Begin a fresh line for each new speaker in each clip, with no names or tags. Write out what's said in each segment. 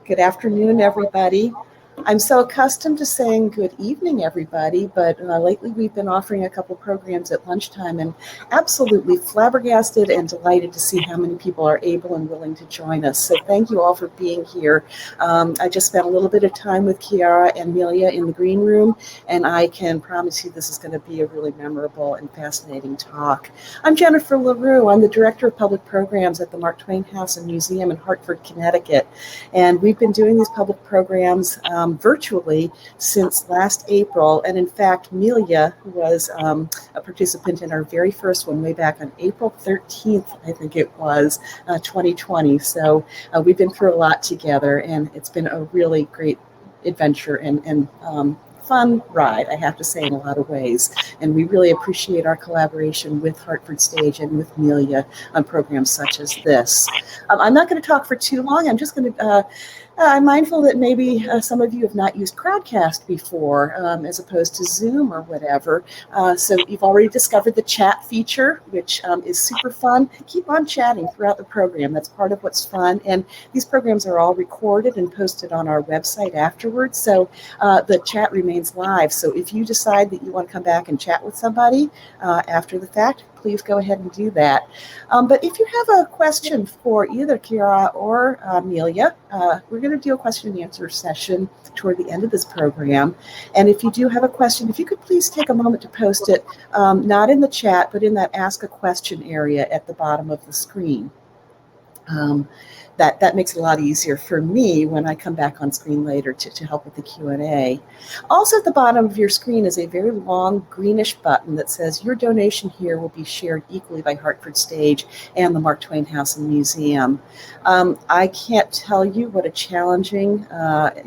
Good afternoon, everybody. I'm so accustomed to saying good evening, everybody, but lately we've been offering a couple programs at lunchtime and absolutely flabbergasted and delighted to see how many people are able and willing to join us. So thank you all for being here. I just spent a little bit of time with Quiara and Melia in the green room, and I can promise you this is going to be a really memorable and fascinating talk. I'm Jennifer LaRue. I'm the Director of Public Programs at the Mark Twain House and Museum in Hartford, Connecticut, and we've been doing these public programs virtually since last April. And in fact, Melia was a participant in our very first one way back on April 13th, I think it was, 2020. So we've been through a lot together, and it's been a really great adventure and fun ride, I have to say, in a lot of ways. And we really appreciate our collaboration with Hartford Stage and with Melia on programs such as this. I'm not going to talk for too long. I'm just going to I'm mindful that maybe some of you have not used Crowdcast before, as opposed to Zoom or whatever. So you've already discovered the chat feature, which is super fun. Keep on chatting throughout the program. That's part of what's fun. And these programs are all recorded and posted on our website afterwards. So the chat remains live. So if you decide that you want to come back and chat with somebody after the fact, please go ahead and do that. But if you have a question for either Quiara or Melia, we're going to do a question and answer session toward the end of this program. And if you do have a question, if you could please take a moment to post it, not in the chat, but in that ask a question area at the bottom of the screen. That makes it a lot easier for me when I come back on screen later to help with the Q&A. Also at the bottom of your screen is a very long greenish button that says your donation here will be shared equally by Hartford Stage and the Mark Twain House and Museum. I can't tell you what a challenging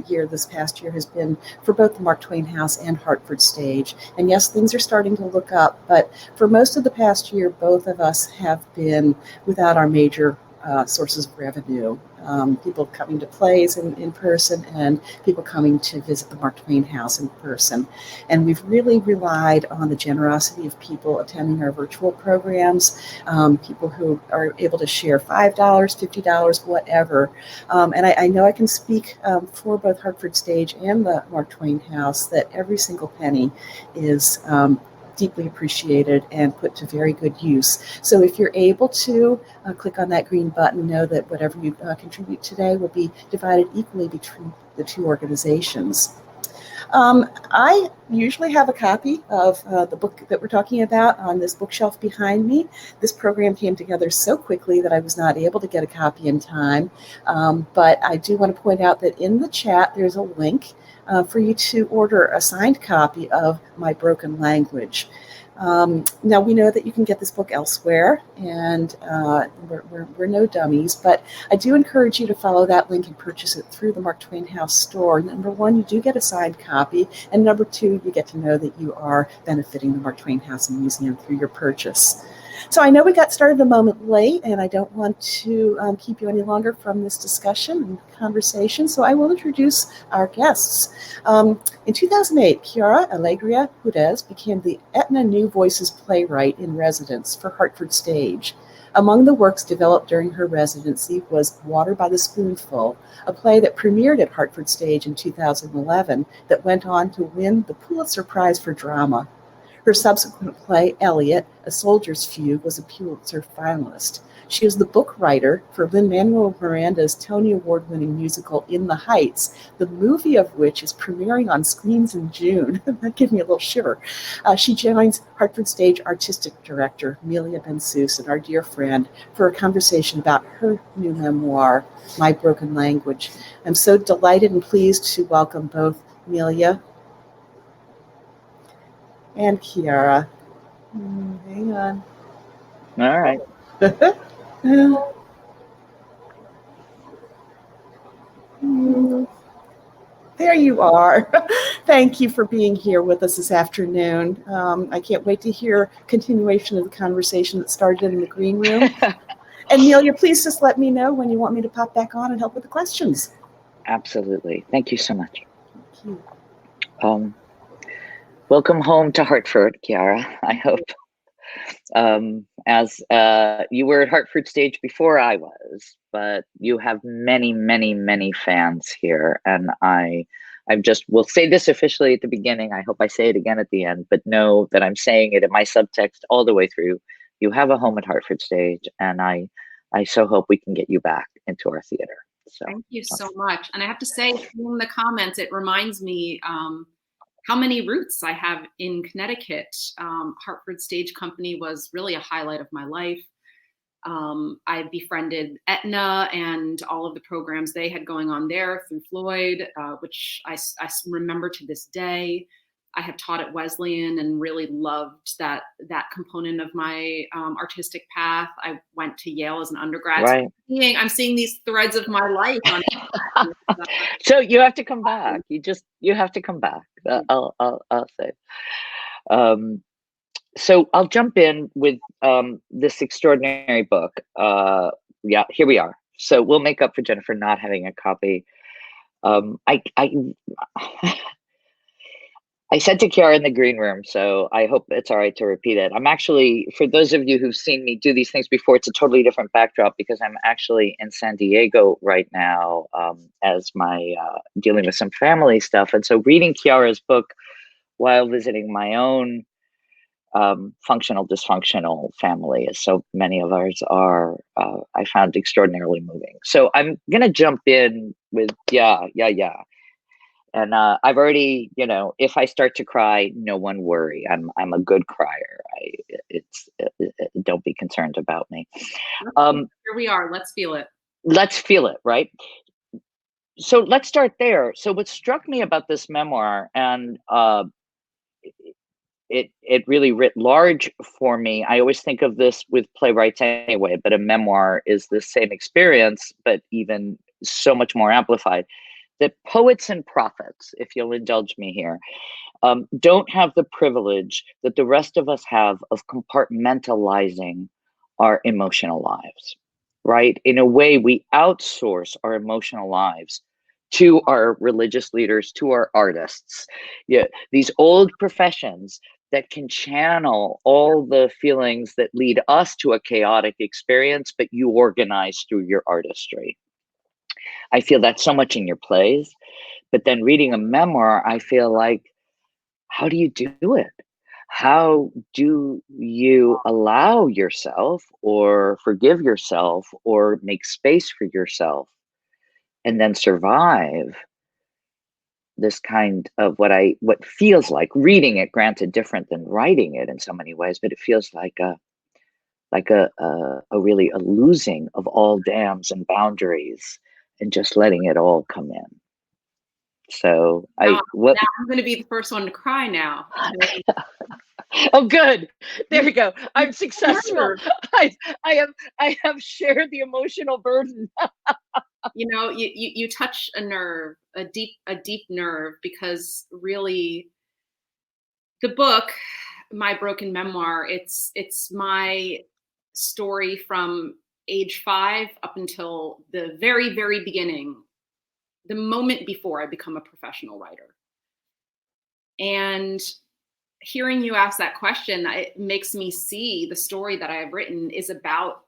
year this past year has been for both the Mark Twain House and Hartford Stage. And yes, things are starting to look up, but for most of the past year, both of us have been without our major sources of revenue. People coming to plays in person and people coming to visit the Mark Twain House in person. And we've really relied on the generosity of people attending our virtual programs, people who are able to share $5, $50, whatever. And I know I can speak for both Hartford Stage and the Mark Twain House that every single penny is deeply appreciated and put to very good use. So if you're able to click on that green button, know that whatever you contribute today will be divided equally between the two organizations. I usually have a copy of the book that we're talking about on this bookshelf behind me. This program came together so quickly that I was not able to get a copy in time. But I do want to point out that in the chat, there's a link for you to order a signed copy of My Broken Language. Now, we know that you can get this book elsewhere, and we're no dummies, but I do encourage you to follow that link and purchase it through the Mark Twain House store. Number one, you do get a signed copy, and number two, you get to know that you are benefiting the Mark Twain House and Museum through your purchase. So I know we got started a moment late, and I don't want to keep you any longer from this discussion and conversation, so I will introduce our guests. In 2008, Quiara Alegría Hudes became the Aetna New Voices Playwright in residence for Hartford Stage. Among the works developed during her residency was Water by the Spoonful, a play that premiered at Hartford Stage in 2011 that went on to win the Pulitzer Prize for Drama. Her subsequent play, Elliot, A Soldier's Fugue, was a Pulitzer finalist. She is the book writer for Lin-Manuel Miranda's Tony Award-winning musical In the Heights, the movie of which is premiering on screens in June. That gave me a little shiver. She joins Hartford Stage Artistic Director Melia Bensussen, our dear friend, for a conversation about her new memoir, My Broken Language. I'm so delighted and pleased to welcome both Melia and Quiara. Hang on.
All right.
There you are. Thank you for being here with us this afternoon. I can't wait to hear continuation of the conversation that started in the green room. And Melia, please just let me know when you want me to pop back on and help with the questions.
Absolutely. Thank you so much.
Thank you.
Welcome home to Hartford, Quiara, I hope. as you were at Hartford Stage before I was, but you have many, many, many fans here. And I'm just, will say this officially at the beginning. I hope I say it again at the end, but know that I'm saying it in my subtext all the way through. You have a home at Hartford Stage, and I so hope we can get you back into our theater. So
thank you so much. And I have to say, in the comments, it reminds me how many roots I have in Connecticut. Hartford Stage Company was really a highlight of my life. I befriended Aetna and all of the programs they had going on there through Floyd, which I remember to this day. I have taught at Wesleyan and really loved that component of my artistic path. I went to Yale as an undergrad.
right.
So I'm seeing these threads of my life on
So you have to come back. You have to come back. I'll say. So I'll jump in with this extraordinary book. Yeah, here we are. So we'll make up for Jennifer not having a copy. I said to Quiara in the green room, so I hope it's all right to repeat it. I'm actually, for those of you who've seen me do these things before, it's a totally different backdrop because I'm actually in San Diego right now as my dealing with some family stuff. And so reading Quiara's book while visiting my own functional, dysfunctional family, as so many of ours are, I found extraordinarily moving. So I'm going to jump in with, yeah. And I've already, if I start to cry, no one worry. I'm a good crier. Don't be concerned about me.
Here we are. Let's feel it.
Let's feel it, right? So let's start there. So what struck me about this memoir, and it really writ large for me. I always think of this with playwrights anyway, but a memoir is the same experience, but even so much more amplified. That poets and prophets, if you'll indulge me here, don't have the privilege that the rest of us have of compartmentalizing our emotional lives, right? In a way, we outsource our emotional lives to our religious leaders, to our artists. Yeah, these old professions that can channel all the feelings that lead us to a chaotic experience, but you organize through your artistry. I feel that so much in your plays, but then reading a memoir, I feel like, how do you do it? How do you allow yourself or forgive yourself or make space for yourself and then survive this kind of what feels like reading it, granted different than writing it in so many ways, but it feels like a really a losing of all dams and boundaries and just letting it all come in. So
now I'm going to be the first one to cry now.
Oh, good. There we go. I'm successful. I have shared the emotional burden.
You touch a nerve, a deep nerve, because really the book, My Broken Memoir, it's my story from age 5 up until the very, very beginning, the moment before I become a professional writer. And hearing you ask that question, it makes me see the story that I have written is about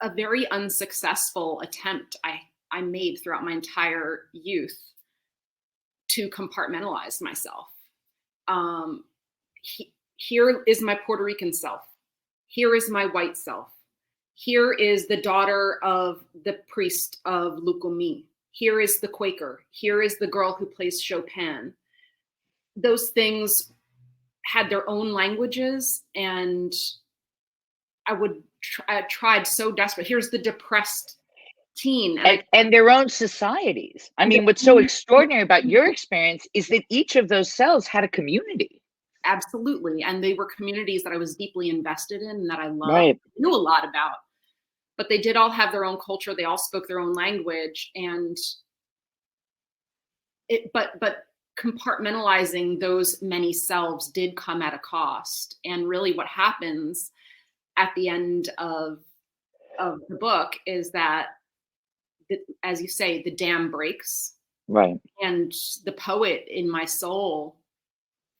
a very unsuccessful attempt I made throughout my entire youth to compartmentalize myself. Here is my Puerto Rican self. Here is my white self. Here is the daughter of the priest of Lukumi. Here is the Quaker. Here is the girl who plays Chopin. Those things had their own languages, and I tried so desperate. Here's the depressed teen.
And their own societies. I mean, what's so extraordinary about your experience is that each of those cells had a community.
Absolutely. And they were communities that I was deeply invested in and that I loved,
right.
Knew a lot about. But they did all have their own culture. They all spoke their own language. And but compartmentalizing those many selves did come at a cost. And really what happens at the end of the book is that, as you say, the dam breaks.
Right.
And the poet in my soul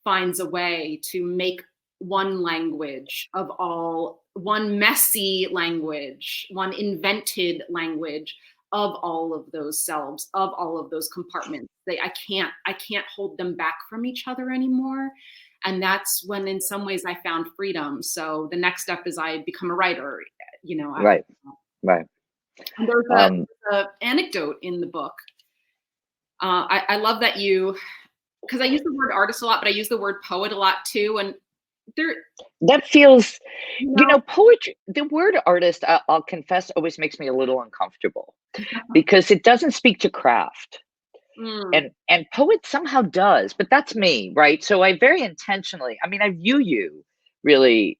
finds a way to make one language of all one messy language, one invented language of all of those selves, of all of those compartments. I can't hold them back from each other anymore. And that's when, in some ways, I found freedom. So the next step is I become a writer.
Right.
And there's a anecdote in the book. I love that because I use the word artist a lot, but I use the word poet a lot too. And
that feels, poetry, the word artist, I'll confess, always makes me a little uncomfortable because it doesn't speak to craft. And poet somehow does, but that's me, right? So I very intentionally, I view you really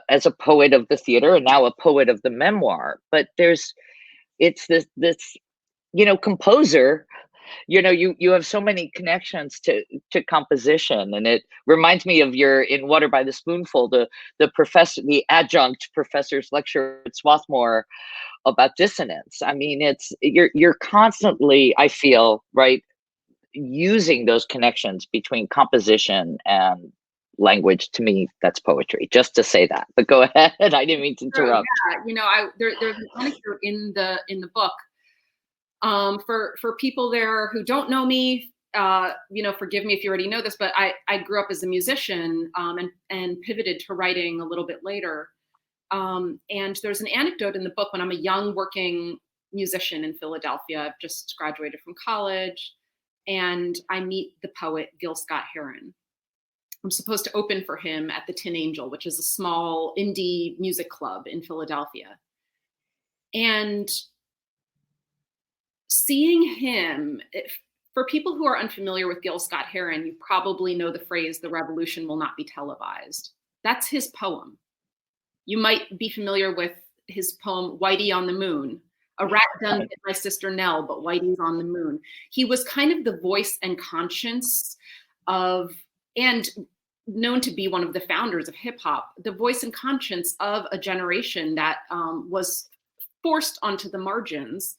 as a poet of the theater and now a poet of the memoir, but it's this composer. You have so many connections to composition, and it reminds me of in Water by the Spoonful, the adjunct professor's lecture at Swarthmore about dissonance. You're constantly, I feel, right, using those connections between composition and language. To me, that's poetry, just to say that. But go ahead. I didn't mean to interrupt.
Yeah, there's an anecdote in the book. For people there who don't know me, forgive me if you already know this, but I grew up as a musician and pivoted to writing a little bit later. And there's an anecdote in the book when I'm a young working musician in Philadelphia. I've just graduated from college, and I meet the poet Gil Scott-Heron. I'm supposed to open for him at the Tin Angel, which is a small indie music club in Philadelphia. And seeing him, for people who are unfamiliar with Gil Scott-Heron, you probably know the phrase, "The revolution will not be televised." That's his poem. You might be familiar with his poem, "Whitey on the Moon." "A rat done bit my sister Nell, but Whitey's on the moon." He was kind of the voice and conscience of, and known to be one of the founders of hip hop, the voice and conscience of a generation that was forced onto the margins.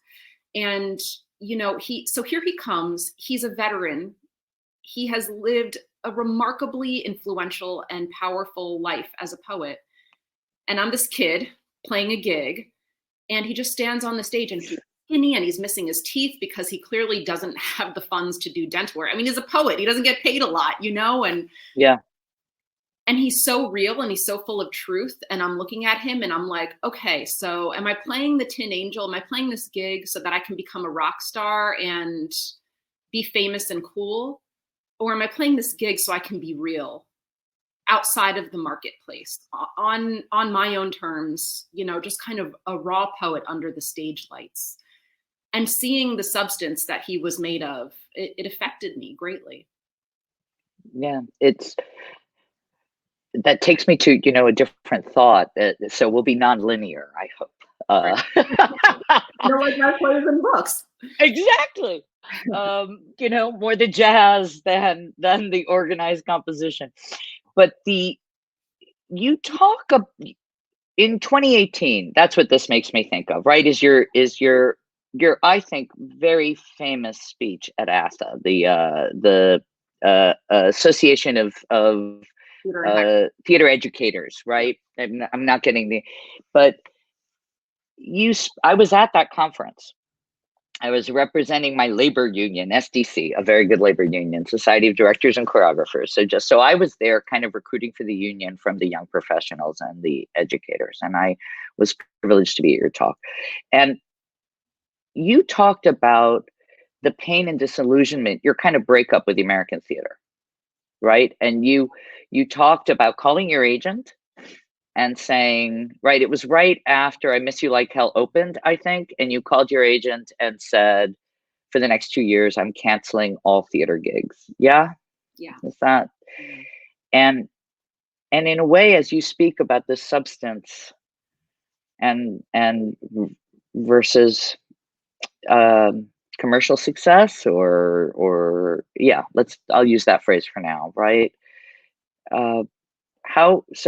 And, so here he comes, he's a veteran. He has lived a remarkably influential and powerful life as a poet. And I'm this kid playing a gig, and he just stands on the stage, and he's skinny and he's missing his teeth because he clearly doesn't have the funds to do dental work. He's a poet. He doesn't get paid a lot, and
yeah.
And he's so real and he's so full of truth. And I'm looking at him and I'm like, okay, so am I playing the Tin Angel? Am I playing this gig so that I can become a rock star and be famous and cool? Or am I playing this gig so I can be real outside of the marketplace on my own terms, just kind of a raw poet under the stage lights? And seeing the substance that he was made of, it affected me greatly.
Yeah, that takes me to, a different thought. So we'll be nonlinear, I hope.
Like my plays and books.
Exactly. More the jazz than the organized composition. But you talk in 2018. That's what this makes me think of, right? Is your I think very famous speech at ASA, the Association of Theater Educators, right? I'm not getting but I was at that conference. I was representing my labor union, SDC, a very good labor union, Society of Directors and Choreographers. So I was there kind of recruiting for the union from the young professionals and the educators. And I was privileged to be at your talk. And you talked about the pain and disillusionment, your kind of breakup with the American theater, right? And you talked about calling your agent and saying, right, it was right after I Miss You Like Hell opened, I think, and you called your agent and said, for the next 2 years, I'm canceling all theater gigs. Yeah?
Yeah.
Is that? And in a way, as you speak about the substance and versus commercial success or yeah, I'll use that phrase for now, right? So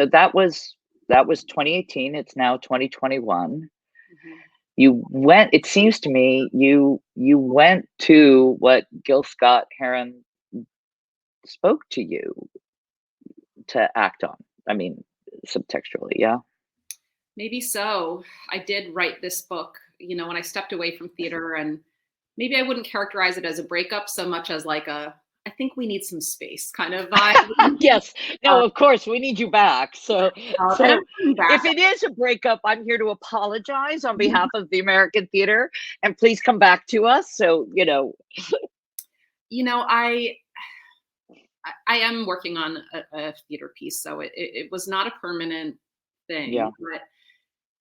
that was 2018. It's now 2021. Mm-hmm. You went, it seems to me, you went to what Gil Scott-Heron spoke to you to act on. Subtextually, yeah.
Maybe so. I did write this book, when I stepped away from theater, and maybe I wouldn't characterize it as a breakup so much as like I think we need some space kind of vibe.
Yes. No, of course, we need you back. So,
And I'm coming back.
if it is a breakup, I'm here to apologize on behalf of the American theater, and please come back to us. So,
I am working on a theater piece, so it was not a permanent thing.
Yeah.
But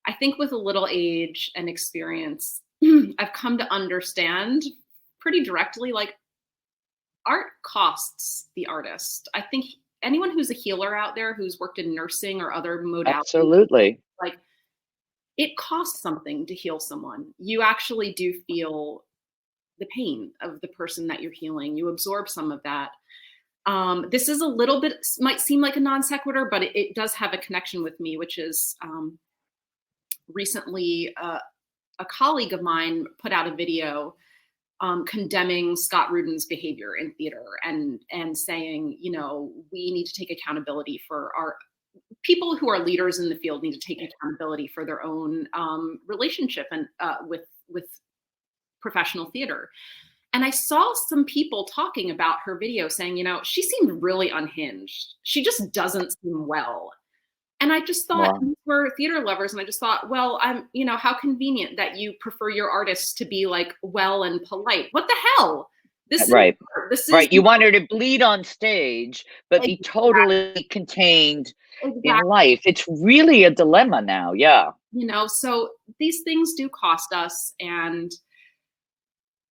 I think with a little age and experience, I've come to understand pretty directly, like, art costs the artist. I think anyone who's a healer out there who's worked in nursing or other modalities,
absolutely.
like, it costs something to heal someone. You actually do feel the pain of the person that you're healing. You absorb some of that. This is a little bit, might seem like a non sequitur, but it does have a connection with me, which is recently a colleague of mine put out a video condemning Scott Rudin's behavior in theater and saying, we need to take accountability for our people who are leaders in the field need to take accountability for their own relationship and with professional theater. And I saw some people talking about her video saying, she seemed really unhinged. She just doesn't seem well. And I just thought,
Wow.
we're theater lovers. And I just thought, well, how convenient that you prefer your artists to be like well and polite. What the hell? This
Right.
This is
right. You want her to bleed on stage, but be totally contained in life. It's really a dilemma now. Yeah.
So these things do cost us. And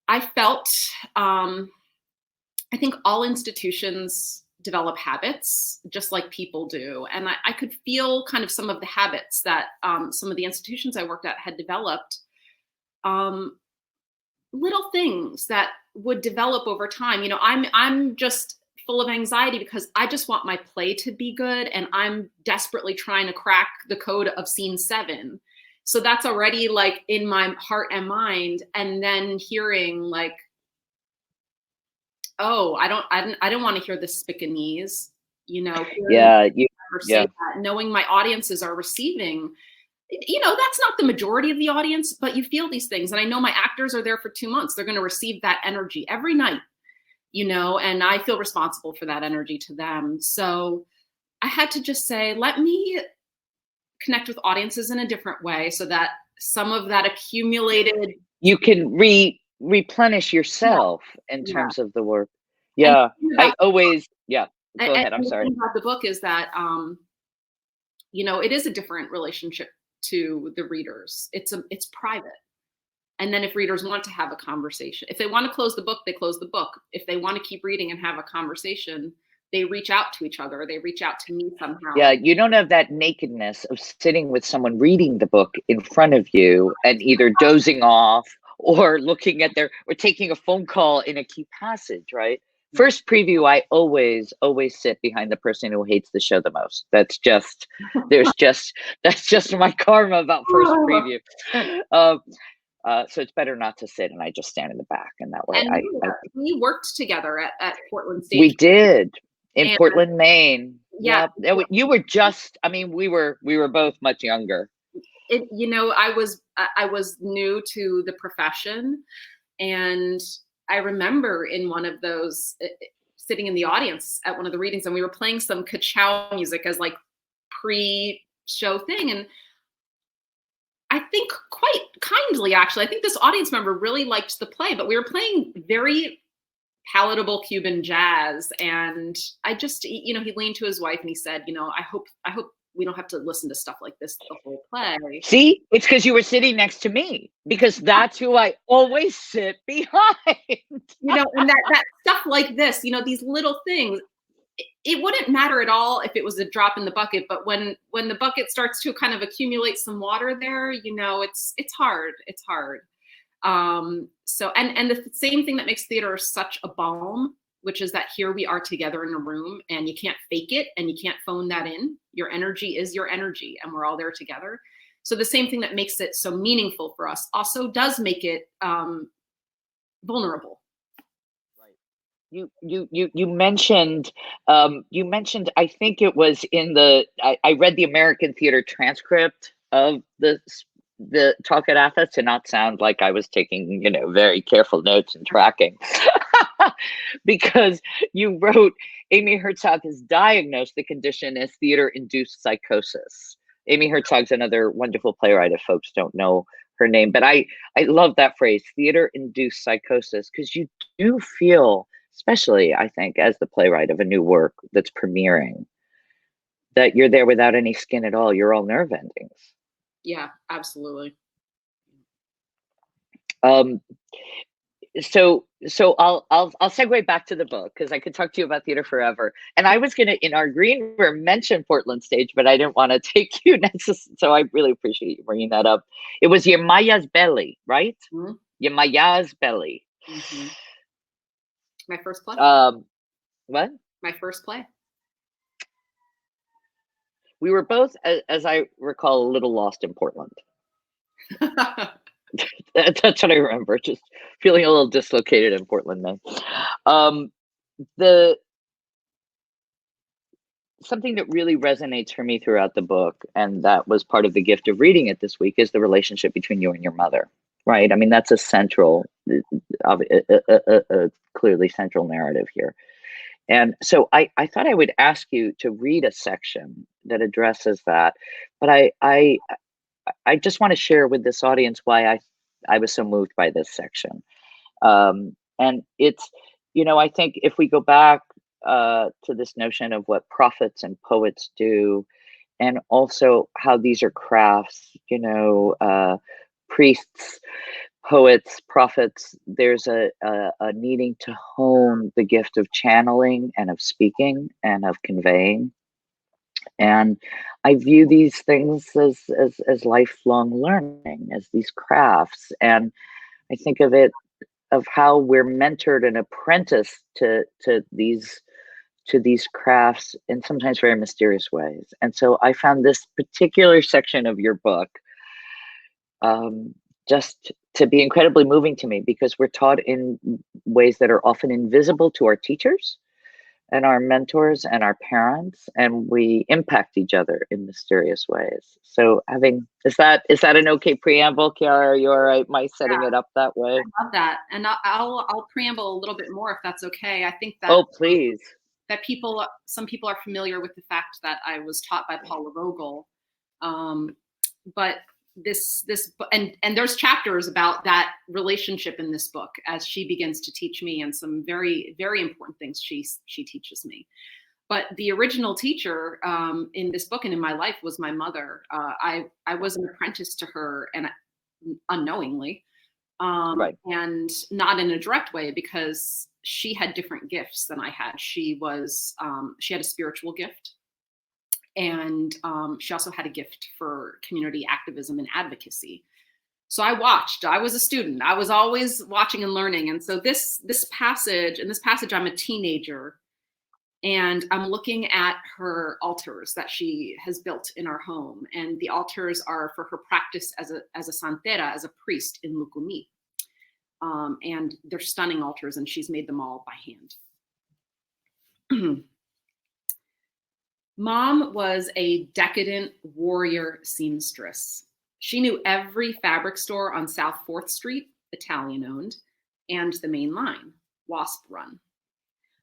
I felt, I think all institutions develop habits just like people do. And I could feel kind of some of the habits that some of the institutions I worked at had developed, little things that would develop over time. I'm just full of anxiety because I just want my play to be good. And I'm desperately trying to crack the code of scene 7. So that's already like in my heart and mind. And then hearing like, oh, I don't want to hear the spickanese,
Yeah.
Say that, knowing my audiences are receiving, that's not the majority of the audience, but you feel these things. And I know my actors are there for 2 months. They're going to receive that energy every night, and I feel responsible for that energy to them. So I had to just say, let me connect with audiences in a different way so that some of that accumulated,
you can replenish yourself in terms of the work. Yeah. I always, go ahead. I'm sorry.
The thing about the book is that, it is a different relationship to the readers. It's private. And then if readers want to have a conversation, if they want to close the book, they close the book. If they want to keep reading and have a conversation, they reach out to each other. They reach out to me somehow.
Yeah, you don't have that nakedness of sitting with someone reading the book in front of you and either dozing off or looking at or taking a phone call in a key passage, right? First preview, I always sit behind the person who hates the show the most. That's just my karma about first preview. So it's better not to sit, and I just stand in the back, and that way
and we worked together at Portland Stage.
We did in Portland, Maine.
Yeah,
you were just. I mean, we were both much younger.
I was new to the profession, and I remember in one of those sitting in the audience at one of the readings, and we were playing some ka-chow music as like pre-show thing, and I think quite kindly, actually, I think this audience member really liked the play, but we were playing very palatable Cuban jazz. And I just, he leaned to his wife and he said, I hope we don't have to listen to stuff like this the whole play.
See, it's because you were sitting next to me, because that's who I always sit behind.
And that stuff like this, these little things, it wouldn't matter at all if it was a drop in the bucket, but when the bucket starts to kind of accumulate some water there, it's hard. It's hard. So, and the same thing that makes theater such a balm, which is that here we are together in a room and you can't fake it and you can't phone that in. Your energy is your energy and we're all there together. So the same thing that makes it so meaningful for us also does make it vulnerable.
You mentioned I think it was in I read the American theater transcript of the talk at Athens to not sound like I was taking, very careful notes and tracking. Because you wrote, Amy Herzog has diagnosed the condition as theater-induced psychosis. Amy Herzog's another wonderful playwright if folks don't know her name, but I love that phrase, theater-induced psychosis, because you do feel, especially I think as the playwright of a new work that's premiering, that you're there without any skin at all. You're all nerve endings.
Yeah, absolutely.
So I'll segue back to the book because I could talk to you about theater forever. And I was gonna, in our green room, mention Portland Stage, but I didn't want to take you necessarily. So I really appreciate you bringing that up. It was Yemaya's Belly, right?
Mm-hmm.
Yemaya's Belly.
Mm-hmm. My first play.
What?
My first play.
We were both, as I recall, a little lost in Portland. That's what I remember, just feeling a little dislocated in Portland then. Something that really resonates for me throughout the book, and that was part of the gift of reading it this week, is the relationship between you and your mother, right? I mean, that's a central, clearly central narrative here. And so I thought I would ask you to read a section that addresses that, but I just want to share with this audience why I was so moved by this section. And it's, I think if we go back to this notion of what prophets and poets do, and also how these are crafts, priests, poets, prophets, there's a needing to hone the gift of channeling and of speaking and of conveying. And I view these things as lifelong learning, as these crafts. And I think of it, of how we're mentored and apprenticed to these crafts in sometimes very mysterious ways. And so I found this particular section of your book just to be incredibly moving to me, because we're taught in ways that are often invisible to our teachers and our mentors and our parents, and we impact each other in mysterious ways. So is that an okay preamble, Quiara? Are you all right, my setting it up that way?
I love that. And I'll preamble a little bit more if that's okay. I think that—
Oh, please.
That some people are familiar with the fact that I was taught by Paula Vogel. But and there's chapters about that relationship in this book as she begins to teach me, and some very, very important things she teaches me. But the original teacher in this book and in my life was my mother. I was an apprentice to her, and unknowingly,
Right.
And not in a direct way, because she had different gifts than I had. She had a spiritual gift. And she also had a gift for community activism and advocacy. So I was a student. I was always watching and learning. And so this passage, I'm a teenager, and I'm looking at her altars that she has built in our home. And the altars are for her practice as a santera, as a priest in Lukumi. And they're stunning altars, and she's made them all by hand. Mom was a decadent warrior seamstress. She knew every fabric store on South 4th Street, Italian owned, and the main line, Wasp Run.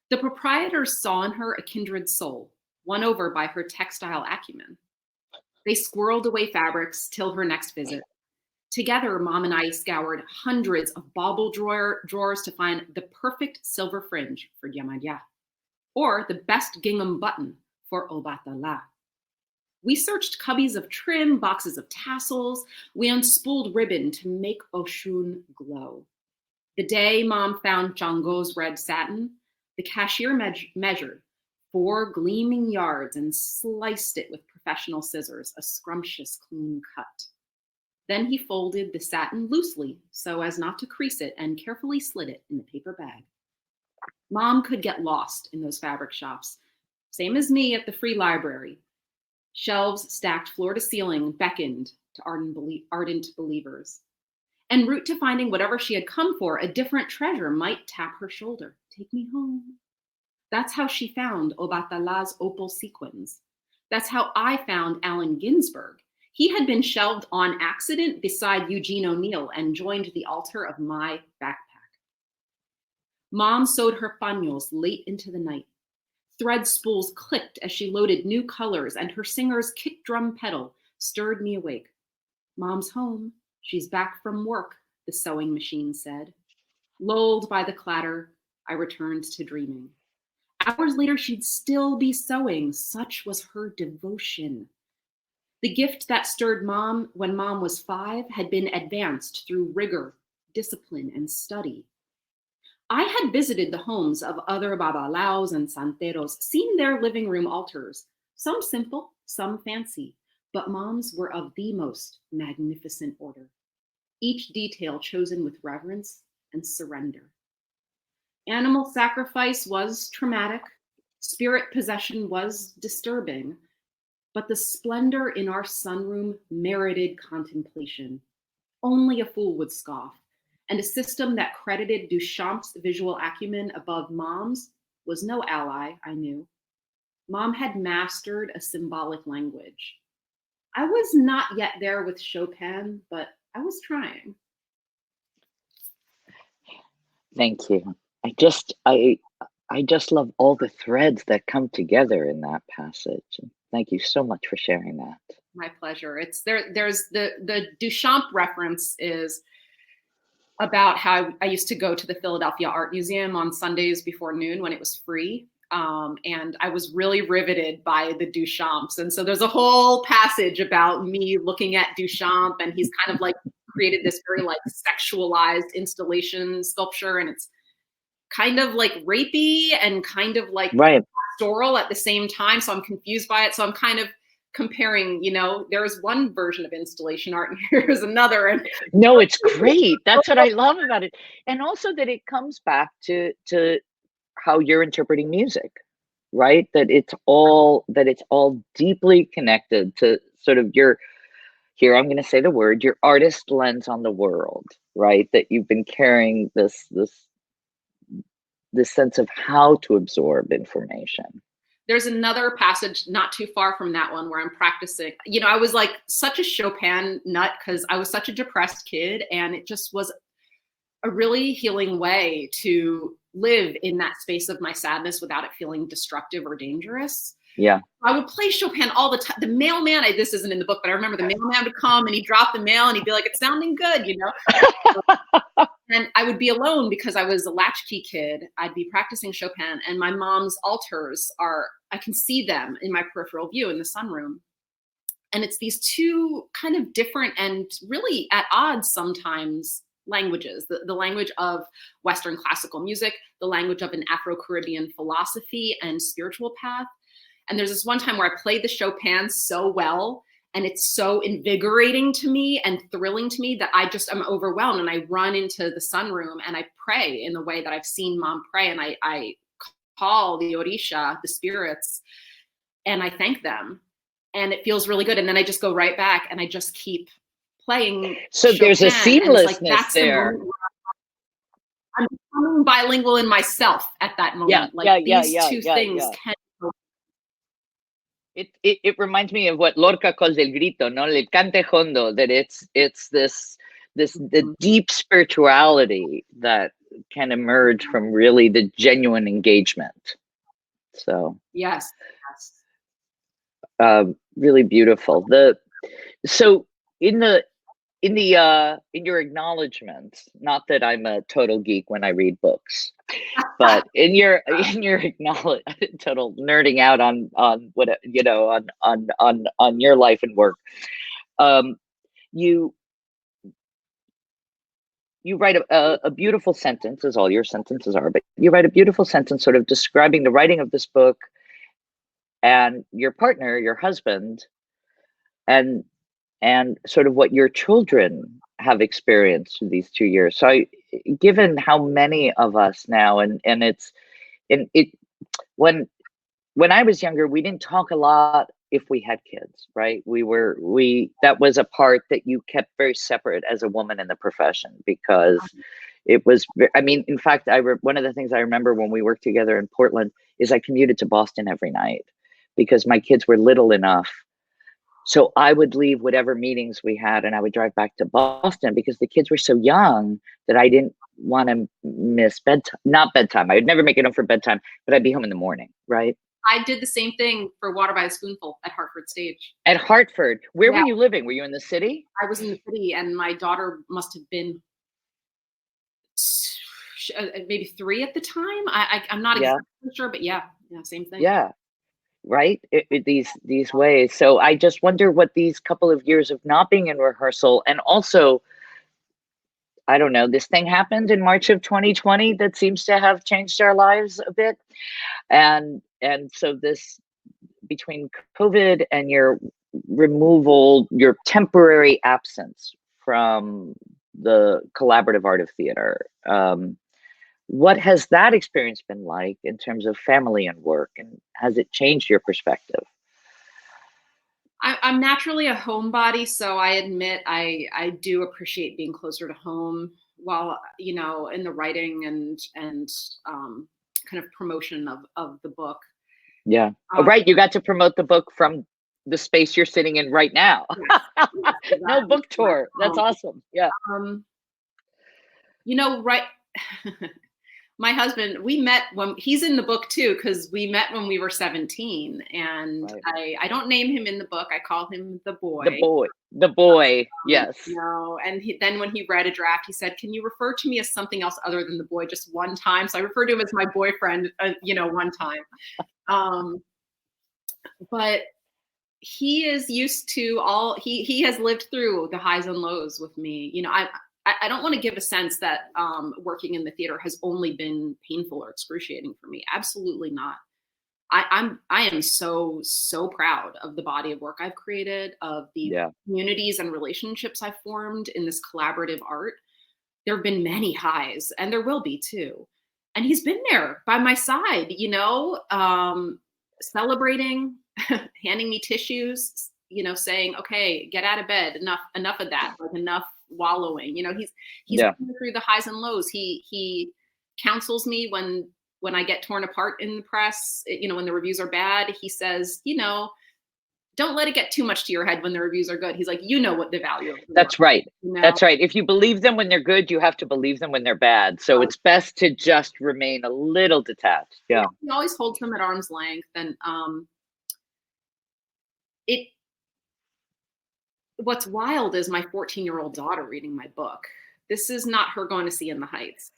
The proprietors saw in her a kindred soul, won over by her textile acumen. They squirreled away fabrics till her next visit. Together, Mom and I scoured hundreds of bauble drawers to find the perfect silver fringe for Yamaya, or the best gingham button for Obatala. We searched cubbies of trim, boxes of tassels. We unspooled ribbon to make Oshun glow. The day Mom found Django's red satin, the cashier measured 4 gleaming yards and sliced it with professional scissors, a scrumptious, clean cut. Then he folded the satin loosely so as not to crease it and carefully slid it in the paper bag. Mom could get lost in those fabric shops, same as me at the free library. Shelves stacked floor to ceiling beckoned to ardent believers. En route to finding whatever she had come for, a different treasure might tap her shoulder. Take me home. That's how she found Obatala's opal sequins. That's how I found Allen Ginsberg, He had been shelved on accident beside Eugene O'Neill and joined the altar of my backpack. Mom sewed her paños late into the night. Thread spools clicked as she loaded new colors, and her singer's kick drum pedal stirred me awake. Mom's home. She's back from work, the sewing machine said. Lulled by the clatter, I returned to dreaming. Hours later, she'd still be sewing. Such was her devotion. The gift that stirred Mom when Mom was 5 had been advanced through rigor, discipline, and study. I had visited the homes of other babalaos and santeros, seen their living room altars, some simple, some fancy, but Mom's were of the most magnificent order, each detail chosen with reverence and surrender. Animal sacrifice was traumatic, spirit possession was disturbing, but the splendor in our sunroom merited contemplation. Only a fool would scoff, and a system that credited Duchamp's visual acumen above Mom's was no ally, I knew. Mom had mastered a symbolic language. I was not yet there with Chopin, but I was trying.
Thank you. I just love all the threads that come together in that passage. Thank you so much for sharing that.
My pleasure. It's there's the Duchamp reference is about how I used to go to the Philadelphia Art Museum on Sundays before noon when it was free. And I was really riveted by the Duchamps. And so there's a whole passage about me looking at Duchamp, and he's kind of like created this very like sexualized installation sculpture. And it's kind of like rapey and kind of like pastoral at the same time. So I'm confused by it. So I'm kind of comparing, there's one version of installation art and here's another. And
no, it's great. That's what I love about it. And also that it comes back to how you're interpreting music, right? That it's all deeply connected to sort of here I'm going to say the word, your artist lens on the world, right? That you've been carrying this sense of how to absorb information.
There's another passage not too far from that one where I'm practicing. I was like such a Chopin nut because I was such a depressed kid, and it just was a really healing way to live in that space of my sadness without it feeling destructive or dangerous.
Yeah. I
would play Chopin all the time. The mailman, this isn't in the book, but I remember the mailman would come and he'd drop the mail and he'd be like, it's sounding good, And I would be alone because I was a latchkey kid. I'd be practicing Chopin, and my mom's altars I can see them in my peripheral view in the sunroom. And it's these two kind of different and really at odds sometimes languages, the language of Western classical music, the language of an Afro-Caribbean philosophy and spiritual path. And there's this one time where I played the Chopin so well, and it's so invigorating to me and thrilling to me that I'm overwhelmed, and I run into the sunroom and I pray in the way that I've seen Mom pray. And I call the orisha, the spirits, and I thank them, and it feels really good. And then I just go right back and I just keep playing.
So Chopin, there's a seamlessness
like,
there.
I'm becoming bilingual in myself at that moment. These two things can.
It reminds me of what Lorca calls el grito, no, el cante hondo. That it's the deep spirituality that can emerge from really the genuine engagement. So
yes.
Really beautiful. So in your acknowledgement, not that I'm a total geek when I read books, but in your total nerding out on what on your life and work, you write a beautiful sentence, as all your sentences are, but you write a beautiful sentence sort of describing the writing of this book and your partner, your husband, and sort of what your children have experienced through these 2 years. So given how many of us now, when I was younger, we didn't talk a lot if we had kids, right? That was a part that you kept very separate as a woman in the profession, because it was, in fact, one of the things I remember when we worked together in Portland is I commuted to Boston every night because my kids were little enough So I would leave whatever meetings we had and I would drive back to Boston because the kids were so young that I didn't want to miss bedtime. Not bedtime. I would never make it home for bedtime, but I'd be home in the morning, right?
I did the same thing for Water by the Spoonful at Hartford Stage.
At Hartford. Where
Yeah.
were you living? Were you in the city?
I was in the city, and my daughter must have been maybe 3 at the time. I'm not
Yeah.
exactly sure, but yeah, same thing.
Yeah. Right. These ways. So I just wonder what these couple of years of not being in rehearsal, and also, I don't know, this thing happened in March of 2020 that seems to have changed our lives a bit. And so this, between COVID and your removal, your temporary absence from the collaborative art of theater, what has that experience been like in terms of family and work, and has it changed your perspective?
I'm naturally a homebody, so I admit I do appreciate being closer to home while, you know, in the writing and kind of promotion of the book.
Yeah. Right. You got to promote the book from the space you're sitting in right now.
Yes,
No book tour. That's awesome. Yeah.
You know, right. My husband, we met when he's in the book too, because we met when we were 17, and right. I don't name him in the book. I call him the boy.
The boy. Yes.
You know, and then when he read a draft, he said, "Can you refer to me as something else other than the boy just one time?" So I referred to him as my boyfriend, you know, one time. But he is used to all. He has lived through the highs and lows with me. You know, I don't want to give a sense that working in the theater has only been painful or excruciating for me. Absolutely not. I am so proud of the body of work I've created, of the communities and relationships I've formed in this collaborative art. There have been many highs, and there will be too. And he's been there by my side, you know, celebrating, handing me tissues, you know, saying, "Okay, get out of bed. Enough of that. Like, enough wallowing." You know, he's been through the highs and lows. He counsels me when I get torn apart in the press, you know, when the reviews are bad. He says, you know, don't let it get too much to your head when the reviews are good. He's like, you know what the value of the
That's
work,
right.
you know?
That's right. If you believe them when they're good, you have to believe them when they're bad. So it's best to just remain a little detached. Yeah.
He always holds them at arm's length. And what's wild is my 14-year-old daughter reading my book. This is not her going to see In the Heights.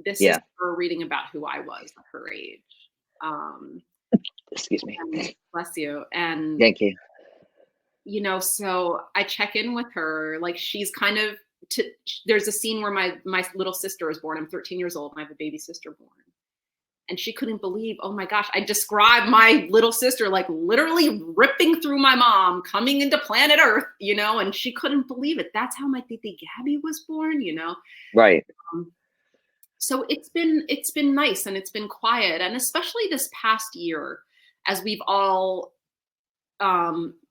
This is her reading about who I was at her age.
Excuse me.
Bless you. And
thank you.
You know, so I check in with her. Like, she's kind of, there's a scene where my little sister is born. I'm 13 years old and I have a baby sister born. And she couldn't believe, oh my gosh, I described my little sister like literally ripping through my mom, coming into planet Earth, you know, and she couldn't believe it. That's how my Titi Gabby was born, you know?
Right.
So it's been nice, and it's been quiet. And especially this past year, as we've all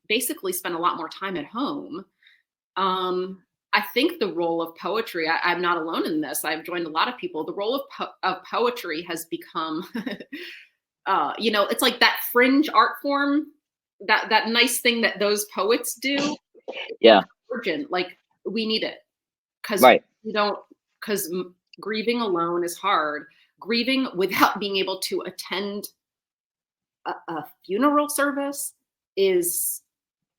basically spent a lot more time at home, I think the role of poetry, I'm not alone in this. I've joined a lot of people. The role of poetry has become, you know, it's like that fringe art form, that nice thing that those poets do.
Yeah.
Urgent. Like, we need it. Because grieving alone is hard. Grieving without being able to attend a funeral service is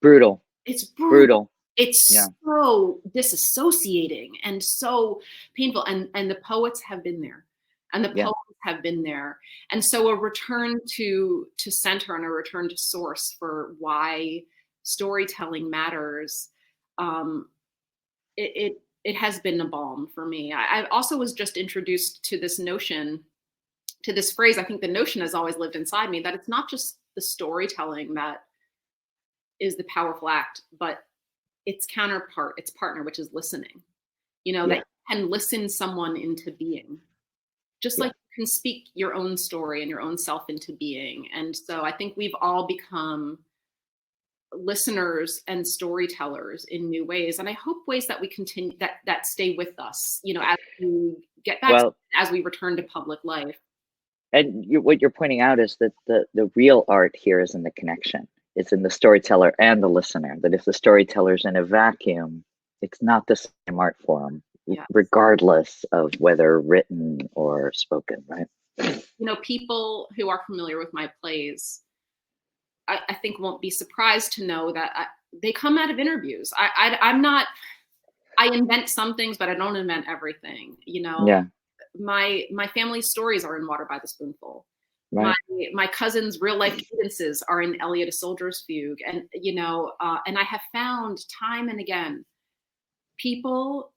brutal.
It's brutal. It's so disassociating and so painful. And the poets have been there, and the poets have been there. And so a return to center and a return to source for why storytelling matters. It has been a balm for me. I also was just introduced to this notion, to this phrase. I think the notion has always lived inside me, that it's not just the storytelling that is the powerful act, but its counterpart, its partner, which is listening. You know, that you can listen someone into being, just like you can speak your own story and your own self into being. And so I think we've all become listeners and storytellers in new ways. And I hope ways that we continue, that stay with us, you know, as we get back, as we return to public life.
And what you're pointing out is that the real art here is in the connection, is in the storyteller and the listener. That if the storyteller's in a vacuum, it's not the same art form,
Yes.
regardless of whether written or spoken, right?
People who are familiar with my plays, I think won't be surprised to know that they come out of interviews. I'm not, I invent some things, but I don't invent everything.
Yeah.
My family's stories are in Water by the Spoonful.
Right.
My cousin's real life cadences are in Elliot, a Soldier's Fugue. And, and I have found time and again, people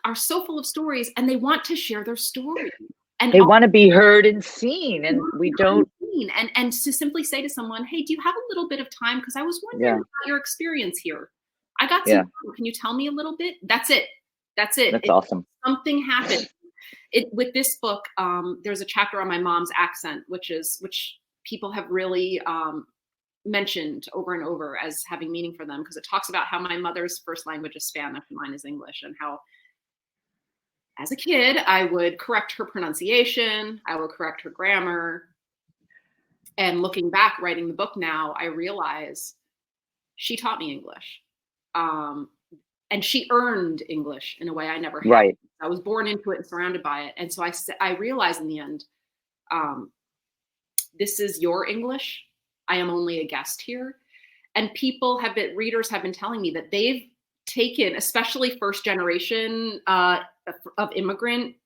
are so full of stories and they want to share their story. And
they want to be heard and seen, and we don't.
And to simply say to someone, hey, do you have a little bit of time? Because I was wondering about your experience here. I got some time. Can you tell me a little bit? That's it. That's
awesome.
Something happened. With this book, there's a chapter on my mom's accent, which people have really mentioned over and over as having meaning for them, because it talks about how my mother's first language is Spanish and mine is English, and how as a kid I would correct her pronunciation, I would correct her grammar. And looking back, writing the book now, I realize she taught me English. And she earned English in a way I never had.
Right.
I was born into it and surrounded by it. And so I realized in the end, this is your English. I am only a guest here. And readers have been telling me that they've taken, especially first generation of immigrant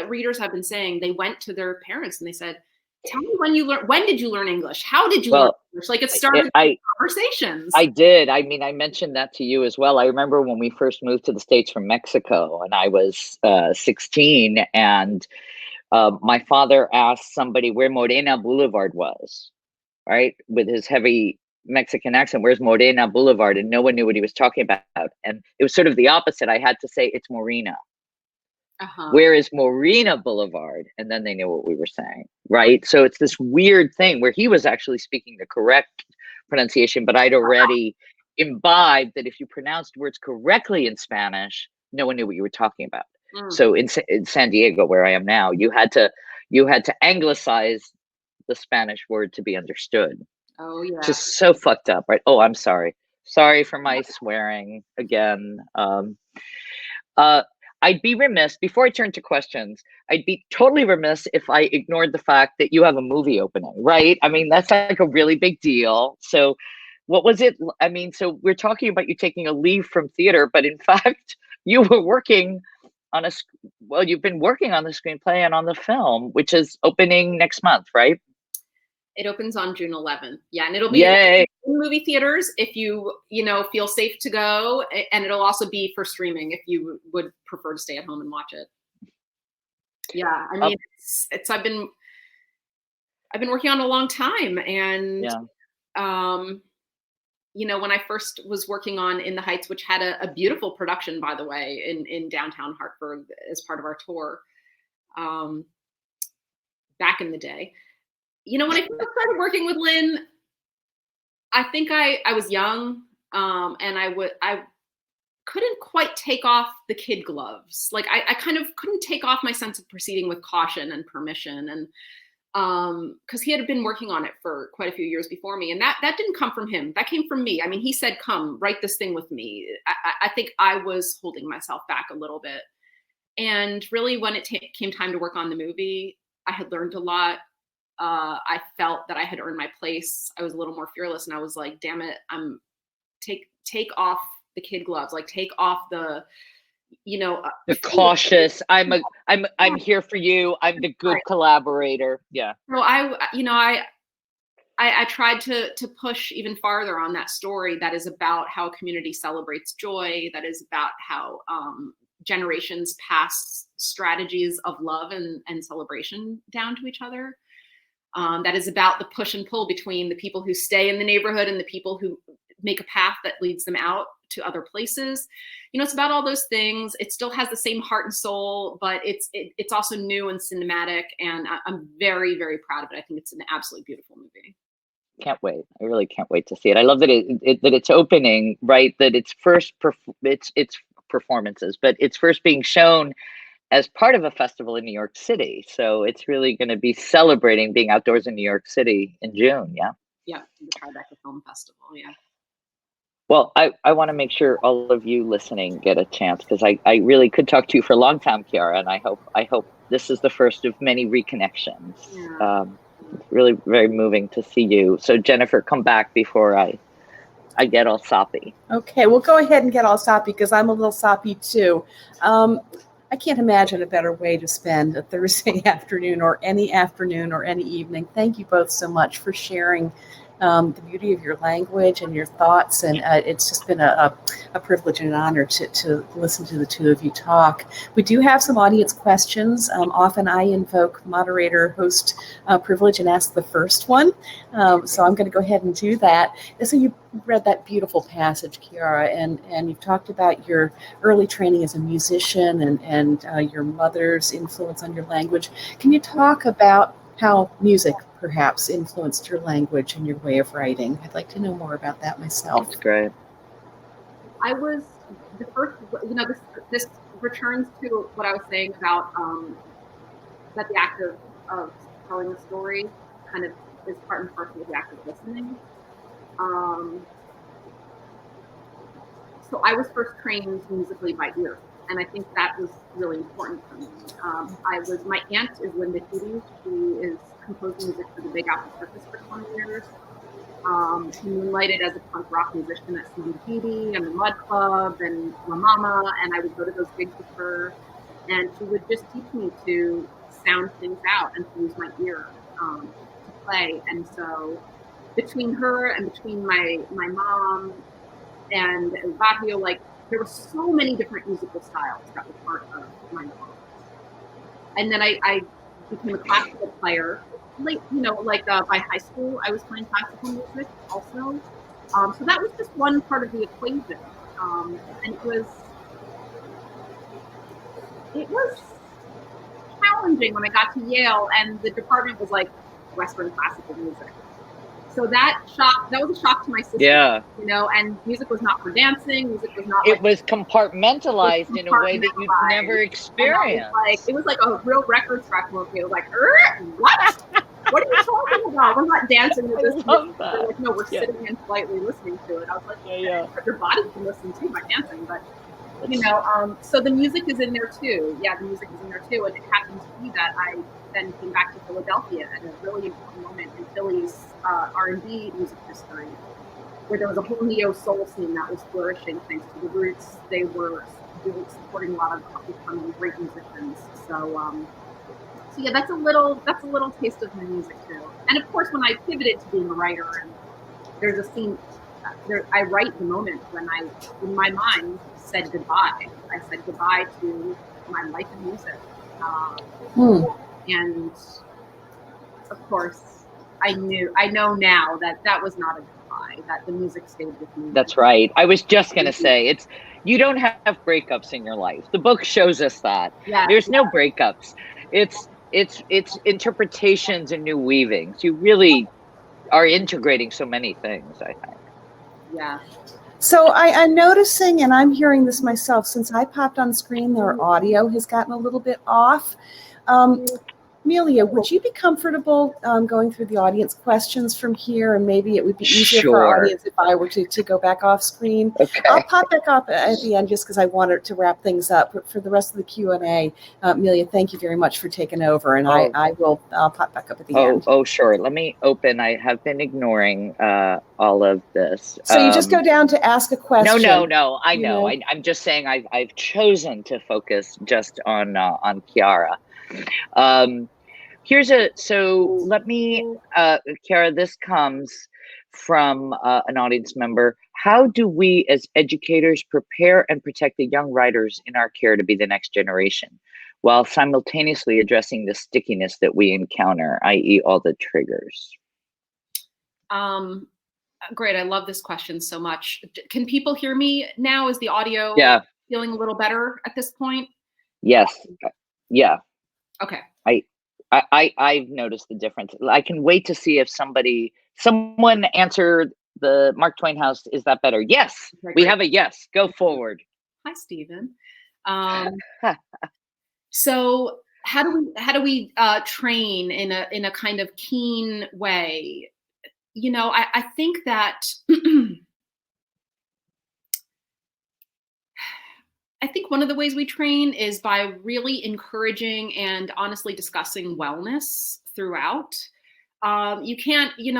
readers have been saying, they went to their parents and they said, tell me when did you learn English? How did you learn English? Like, it started conversations.
I did. I mean, I mentioned that to you as well. I remember when we first moved to the States from Mexico and I was 16, and my father asked somebody where Morena Boulevard was, right? With his heavy Mexican accent, where's Morena Boulevard? And no one knew what he was talking about. And it was sort of the opposite. I had to say, it's Morena. Where is Morena Boulevard? And then they knew what we were saying, right? So it's this weird thing where he was actually speaking the correct pronunciation, but I'd already imbibed that if you pronounced words correctly in Spanish, no one knew what you were talking about. So in San Diego, where I am now, you had to anglicize the Spanish word to be understood.
Oh yeah,
just so fucked up, right? Oh, I'm sorry for my swearing again. I'd be remiss, before I turn to questions, I'd be totally remiss if I ignored the fact that you have a movie opening, right? I mean, that's like a really big deal. So what was it? I mean, so we're talking about you taking a leave from theater, but in fact, you were working on you've been working on the screenplay and on the film, which is opening next month, right?
It opens on June 11th. Yeah, and it'll be in movie theaters if you feel safe to go, and it'll also be for streaming if you would prefer to stay at home and watch it. Yeah, I mean, it's I've been working on it a long time, and when I first was working on In the Heights, which had a beautiful production, by the way, in downtown Hartford as part of our tour, back in the day. When I first started working with Lin, I think I was young, and I couldn't quite take off the kid gloves. Like I kind of couldn't take off my sense of proceeding with caution and permission, and because he had been working on it for quite a few years before me, and that didn't come from him. That came from me. I mean, he said, "Come, write this thing with me." I think I was holding myself back a little bit, and really, when it came time to work on the movie, I had learned a lot. I felt that I had earned my place. I was a little more fearless, and I was like, damn it, take off the kid gloves, like take off the
cautious, I'm here for you, I'm the good collaborator. Yeah.
So I tried to push even farther on that story that is about how a community celebrates joy, that is about how generations pass strategies of love and celebration down to each other. That is about the push and pull between the people who stay in the neighborhood and the people who make a path that leads them out to other places. It's about all those things. It still has the same heart and soul, but it's also new and cinematic, and I'm very, very proud of it. I think it's an absolutely beautiful movie.
Can't wait. I really can't wait to see it. I love that that it's opening, right? That it's first it's performances, but it's first being shown as part of a festival in New York City. So it's really going to be celebrating being outdoors in New York City in June. Yeah.
Yeah, the Tribeca Film Festival. Yeah.
Well, I want to make sure all of you listening get a chance, because I really could talk to you for a long time, Quiara, and I hope this is the first of many reconnections.
Yeah.
It's really very moving to see you. So Jennifer, come back before I get all soppy.
Okay, we'll go ahead and get all soppy because I'm a little soppy too. I can't imagine a better way to spend a Thursday afternoon or any evening. Thank you both so much for sharing the beauty of your language and your thoughts. And it's just been a privilege and an honor to listen to the two of you talk. We do have some audience questions. Often I invoke moderator host privilege and ask the first one. So I'm going to go ahead and do that. So you read that beautiful passage, Quiara, and you've talked about your early training as a musician and your mother's influence on your language. Can you talk about how music perhaps influenced your language and your way of writing? I'd like to know more about that myself.
That's great.
I was the first, this returns to what I was saying about that the act of telling a story kind of is part and parcel of the act of listening. So I was first trained musically by ear, and I think that was really important for me. My aunt is Linda Hudes. She is composing music for the Big Apple Circus for 20 years. She moonlighted as a punk rock musician at CBGB and the Mud Club and La Mama, and I would go to those gigs with her, and she would just teach me to sound things out and to use my ear to play. And so between her and between my mom and barrio, like, there were so many different musical styles that were part of my knowledge. And then I became a classical player. By high school, I was playing classical music also. So that was just one part of the equation. And it was challenging when I got to Yale, and the department was like Western classical music. So that was a shock to my system.
Yeah.
And music was not for dancing. Music was not.
It was compartmentalized in a way that you've never experienced.
It was like a real record scratch movie. It was like, what? What are you talking about? We're not dancing with this. Like, no, we're sitting and politely listening to it. I was like, but your body can listen too by dancing, but so the music is in there too. Yeah, the music is in there too, and it happens to be that I then came back to Philadelphia at a really important moment in Philly's R&B music history, where there was a whole neo-soul scene that was flourishing thanks to the Roots. They were really supporting a lot of up-and-coming great musicians. So yeah, that's a little taste of my music too. And of course, when I pivoted to being a writer, and there's a scene I write the moment when in my mind, said goodbye. I said goodbye to my life in music. And of course, I know now that was not a goodbye, that the music stayed with me.
That's right. I was just going to say, you don't have breakups in your life. The book shows us that. There's no breakups. It's interpretations and new weavings. You really are integrating so many things, I think.
Yeah.
So I'm noticing, and I'm hearing this myself, since I popped on screen, their audio has gotten a little bit off. Melia, would you be comfortable going through the audience questions from here? And maybe it would be easier for our audience if I were to go back off screen.
Okay.
I'll pop back up at the end just because I wanted to wrap things up. But for the rest of the Q&A, Melia, thank you very much for taking over. And I'll pop back up at the end.
Oh, sure. Let me open. I have been ignoring all of this.
So you just go down to ask a question.
No. I know. I'm just saying I've chosen to focus just on Quiara. Let me, Quiara, this comes from an audience member. How do we as educators prepare and protect the young writers in our care to be the next generation, while simultaneously addressing the stickiness that we encounter, i.e. all the triggers?
Great. I love this question so much. Can people hear me now? Is the audio feeling a little better at this point?
Yes. Yeah.
Okay.
I've noticed the difference. I can wait to see if someone answered the Mark Twain House. Is that better? Yes. Okay, we have a yes. Go forward.
Hi, Stephen. So how do we train in a kind of keen way? I think that I think one of the ways we train is by really encouraging and honestly discussing wellness throughout. You can't, you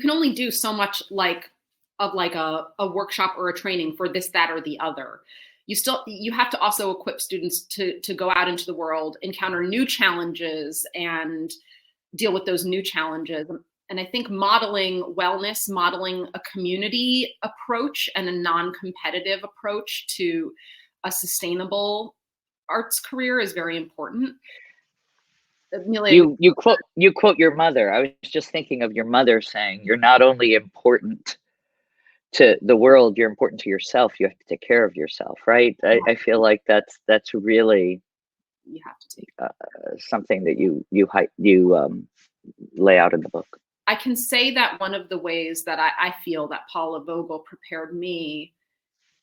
can only do so much of a workshop or a training for this, that, or the other. You have to also equip students to go out into the world, encounter new challenges, and deal with those new challenges. And I think modeling wellness, modeling a community approach and a non-competitive approach to a sustainable arts career is very important.
You quote your mother. I was just thinking of your mother saying, "You're not only important to the world, you're important to yourself. You have to take care of yourself," right? I feel like that's really,
you have to take
something that you lay out in the book.
I can say that one of the ways that I feel that Paula Vogel prepared me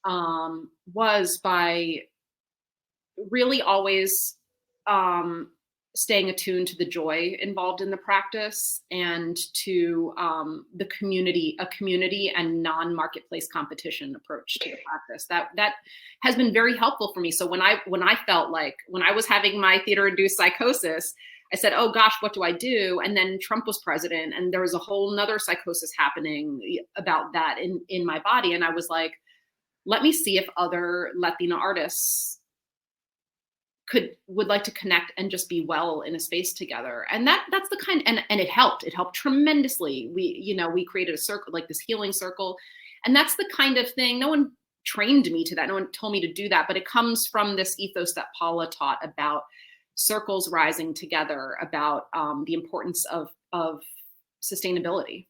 was by really always staying attuned to the joy involved in the practice and to a community and non-marketplace competition approach to the practice. That has been very helpful for me. So when I felt like, when I was having my theater-induced psychosis, I said, oh gosh, what do I do? And then Trump was president and there was a whole nother psychosis happening about that in my body. And I was like, let me see if other Latina artists would like to connect and just be well in a space together. And that's the kind, and it helped tremendously. We created a circle, like this healing circle. And that's the kind of thing, no one trained me to that. No one told me to do that, but it comes from this ethos that Paula taught about circles rising together, about the importance of sustainability.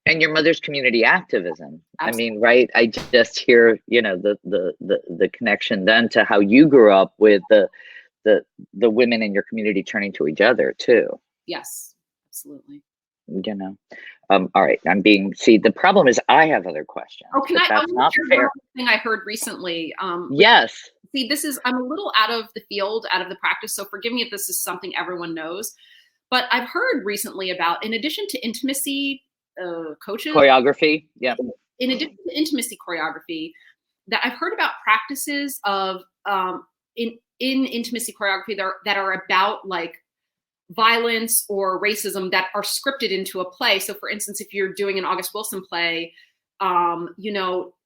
And your mother's community activism.
Absolutely.
I mean, right? I just hear, the connection then to how you grew up with the women in your community turning to each other too.
Yes, absolutely.
All right. The problem is I have other questions.
Oh,
that's not fair.
One thing I heard recently.
Yes.
See, I'm a little out of the field, out of the practice, so forgive me if this is something everyone knows, but I've heard recently about, in addition to intimacy coaches,
choreography, yeah.
In addition to intimacy choreography, that I've heard about practices of in intimacy choreography that are about like violence or racism that are scripted into a play. So, for instance, if you're doing an August Wilson play,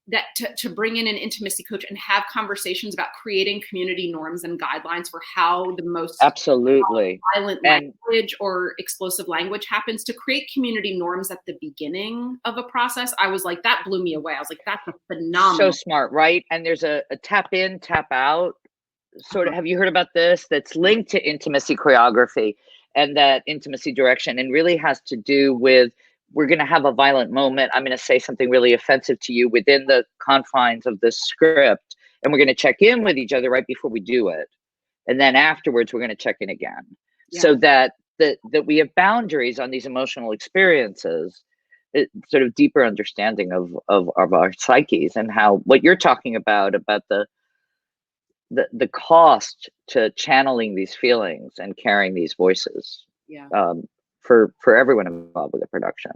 that to bring in an intimacy coach and have conversations about creating community norms and guidelines for how the most
absolutely
violent language or explosive language happens, to create community norms at the beginning of a process. I was like, that blew me away. I was like, that's a phenomenal.
So smart, right? And there's a tap in, tap out sort of, have you heard about this? That's linked to intimacy choreography and that intimacy direction, and really has to do with, we're going to have a violent moment. I'm going to say something really offensive to you within the confines of the script, and we're going to check in with each other right before we do it. And then afterwards, we're going to check in again. Yeah. So that we have boundaries on these emotional experiences, sort of deeper understanding of our psyches, and how what you're talking about the cost to channeling these feelings and carrying these voices.
Yeah.
For everyone involved with the production.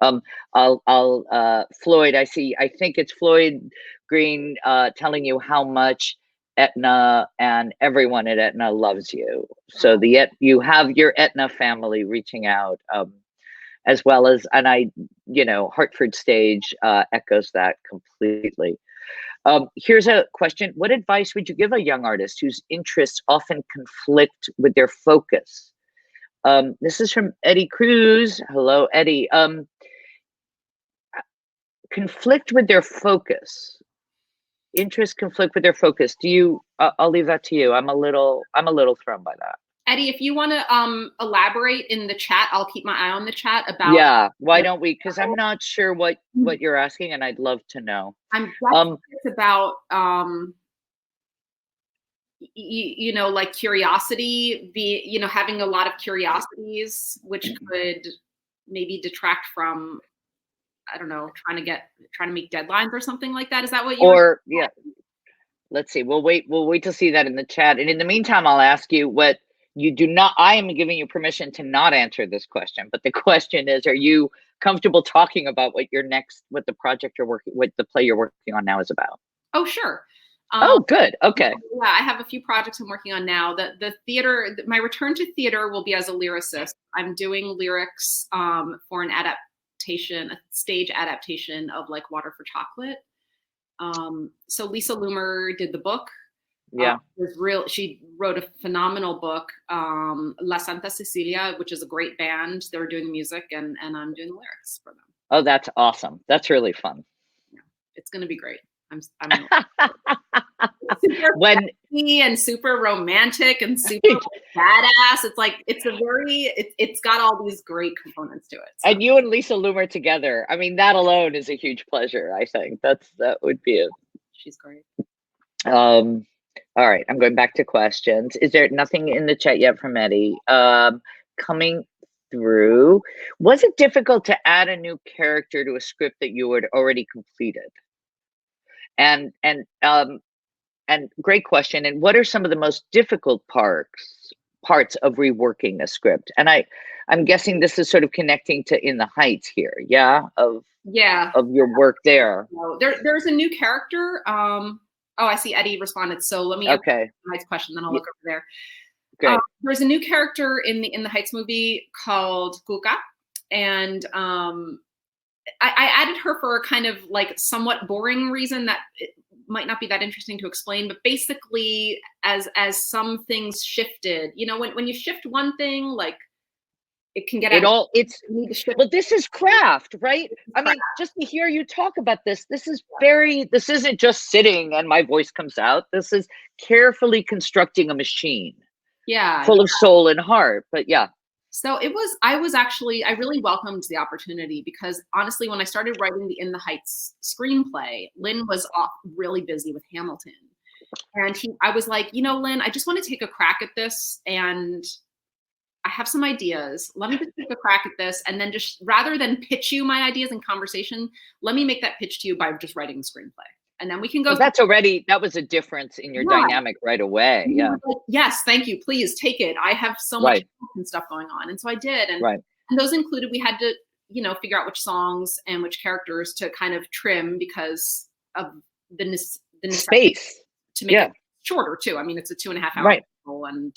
Floyd, I think it's Floyd Green telling you how much Aetna and everyone at Aetna loves you. So you have your Aetna family reaching out, as well as, and Hartford Stage echoes that completely. Here's a question. What advice would you give a young artist whose interests often conflict with their focus? This is from Eddie Cruz. Hello, Eddie. Conflict with their focus. Interests conflict with their focus. I'll leave that to you. I'm a little thrown by that.
Eddie, if you want to elaborate in the chat, I'll keep my eye on the chat about.
Yeah, why don't we? Because I'm not sure what you're asking, and I'd love to know.
I'm it's about like curiosity, having a lot of curiosities, which could maybe detract from, I don't know, trying to make deadlines or something like that. Is that what you?
Or yeah, Let's see. We'll wait to see that in the chat. And in the meantime, I'll ask you what you do not. I am giving you permission to not answer this question. But the question is: are you comfortable talking about what the project you're working, what the play you're working on now is about?
Oh, sure.
Oh, good. Okay.
Yeah, I have a few projects I'm working on now. The theater, my return to theater will be as a lyricist. I'm doing lyrics for an adaptation, a stage adaptation of like Water for Chocolate. So Lisa Loomer did the book.
Yeah.
She wrote a phenomenal book, La Santa Cecilia, which is a great band. They were doing the music and I'm doing the lyrics for them.
Oh, that's awesome. That's really fun.
Yeah, it's going to be great. I'm super sexy and super romantic and super badass. It's like, it's got all these great components to it. So.
And you and Lisa Loomer together, I mean, that alone is a huge pleasure. I think that would be it.
She's great.
All right, I'm going back to questions. Is there nothing in the chat yet from Eddie? Coming through, was it difficult to add a new character to a script that you had already completed? And great question. And what are some of the most difficult parts of reworking a script? And I'm guessing this is sort of connecting to In the Heights here, of your work there.
There's a new character. Oh, I see Eddie responded. So let me ask the Heights question, then I'll look over there.
Great.
There's a new character in the Heights movie called Cuca, and I added her for a kind of like somewhat boring reason that it might not be that interesting to explain, but basically as some things shifted, when you shift one thing, like it can get
well, this is craft, right? I mean, just to hear you talk about this isn't just sitting and my voice comes out. This is carefully constructing a machine.
Yeah.
Full of soul and heart, but yeah.
So I really welcomed the opportunity because honestly, when I started writing the In the Heights screenplay, Lin was really busy with Hamilton. And I was like, Lin, I just want to take a crack at this and I have some ideas. Let me just take a crack at this. And then just rather than pitch you my ideas in conversation, let me make that pitch to you by just writing the screenplay. And then we can go.
That was a difference in your dynamic right away. Yeah.
Like, yes, thank you. Please take it. I have so much stuff going on. And so I did. And those included, we had to, figure out which songs and which characters to kind of trim because of the
space
to make it shorter too. I mean, it's a 2.5 hour and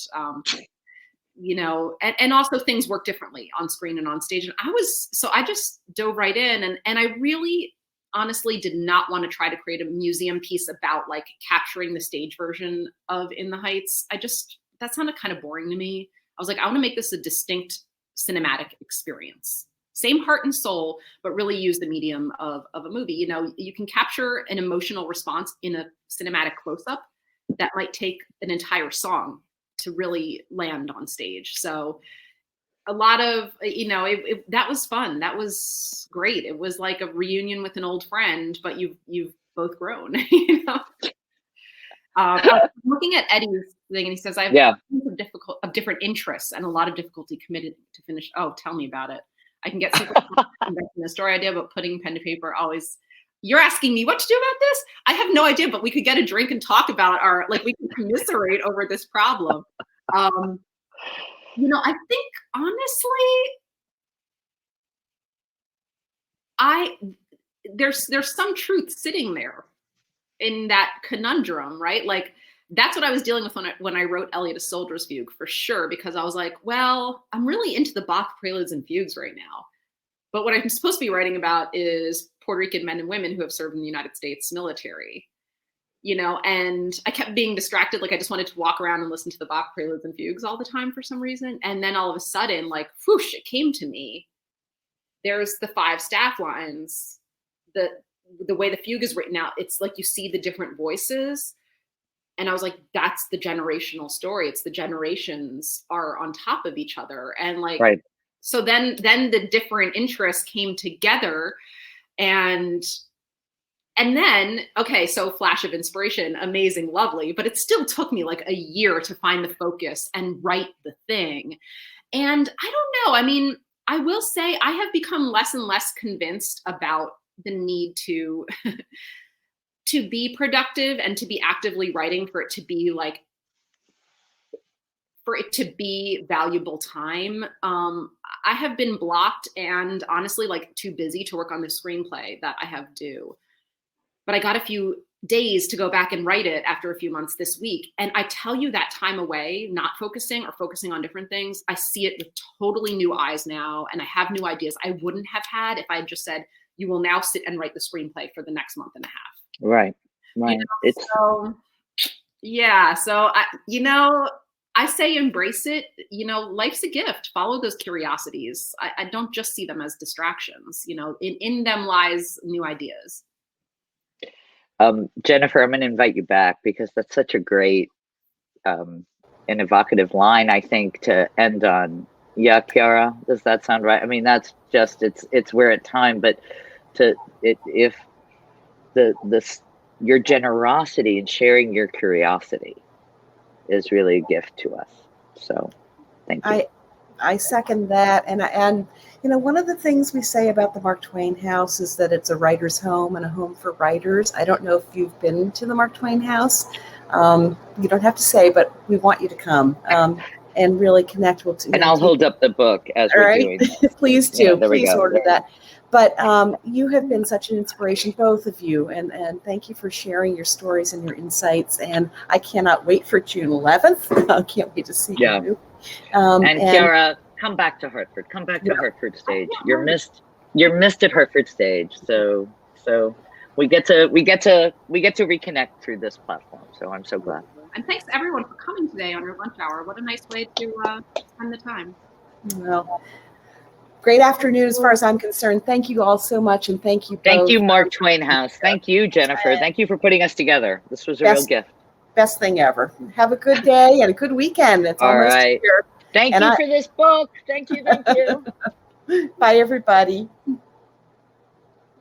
and also things work differently on screen and on stage. And I just dove right in and I really honestly did not want to try to create a museum piece about like capturing the stage version of In the Heights. That sounded kind of boring to me. I was like, I want to make this a distinct cinematic experience. Same heart and soul, but really use the medium of a movie. You can capture an emotional response in a cinematic close-up that might take an entire song to really land on stage. So a lot of, that was fun. That was great. It was like a reunion with an old friend, but you've both grown, Looking at Eddie's thing, and he says, I have of different interests and a lot of difficulty committed to finish. Oh, tell me about it. I can get super in a story idea, but putting pen to paper always, you're asking me what to do about this? I have no idea, but we could get a drink and talk about we could commiserate over this problem. I think honestly, there's some truth sitting there in that conundrum, right? Like that's what I was dealing with when I wrote Elliot: A Soldier's Fugue, for sure, because I was like, well, I'm really into the Bach preludes and fugues right now. But what I'm supposed to be writing about is Puerto Rican men and women who have served in the United States military. And I kept being distracted. Like I just wanted to walk around and listen to the Bach preludes and fugues all the time for some reason. And then all of a sudden, like, whoosh, it came to me. There's the 5 staff lines. The way the fugue is written out, it's like you see the different voices. And I was like, that's the generational story. It's the generations are on top of each other. And like, so then the different interests came together and then, okay, so flash of inspiration, amazing, lovely, but it still took me like a year to find the focus and write the thing. And I don't know, I mean, I will say I have become less and less convinced about the need to to be productive and to be actively writing, for it to be valuable time, I have been blocked and honestly too busy to work on the screenplay that I have due. But I got a few days to go back and write it after a few months this week. And I tell you, that time away, not focusing or focusing on different things, I see it with totally new eyes now. And I have new ideas I wouldn't have had if I had just said, you will now sit and write the screenplay for the next month and a half.
Right.
So I say embrace it. Life's a gift. Follow those curiosities. I don't just see them as distractions. In them lies new ideas.
Jennifer, I'm going to invite you back because that's such a great and evocative line, I think, to end on. Yeah, Quiara, does that sound right? I mean, that's just, it's we're at time, but if your generosity and sharing your curiosity is really a gift to us. So thank you.
I second that. And one of the things we say about the Mark Twain House is that it's a writer's home and a home for writers. I don't know if you've been to the Mark Twain House. You don't have to say, but we want you to come and really connect with.
And I'll hold up the book as we're doing that.
Please do.
Yeah,
Please order that. But you have been such an inspiration, both of you, and thank you for sharing your stories and your insights. And I cannot wait for June 11th. I can't wait to see you.
And Quiara, come back to Hartford. Come back to Hartford Stage. You're missed at Hartford Stage. So we get to reconnect through this platform. So I'm so glad.
And thanks everyone for coming today on your lunch hour. What a nice way to spend the time.
Well, great afternoon as far as I'm concerned. Thank you all so much, and thank you both.
Thank you, Mark Twain House. Thank you, Jennifer. Thank you for putting us together. This was a real gift.
Best thing ever. Have a good day and a good weekend. It's almost here.
Thank you for this book. Thank you.
Bye, everybody.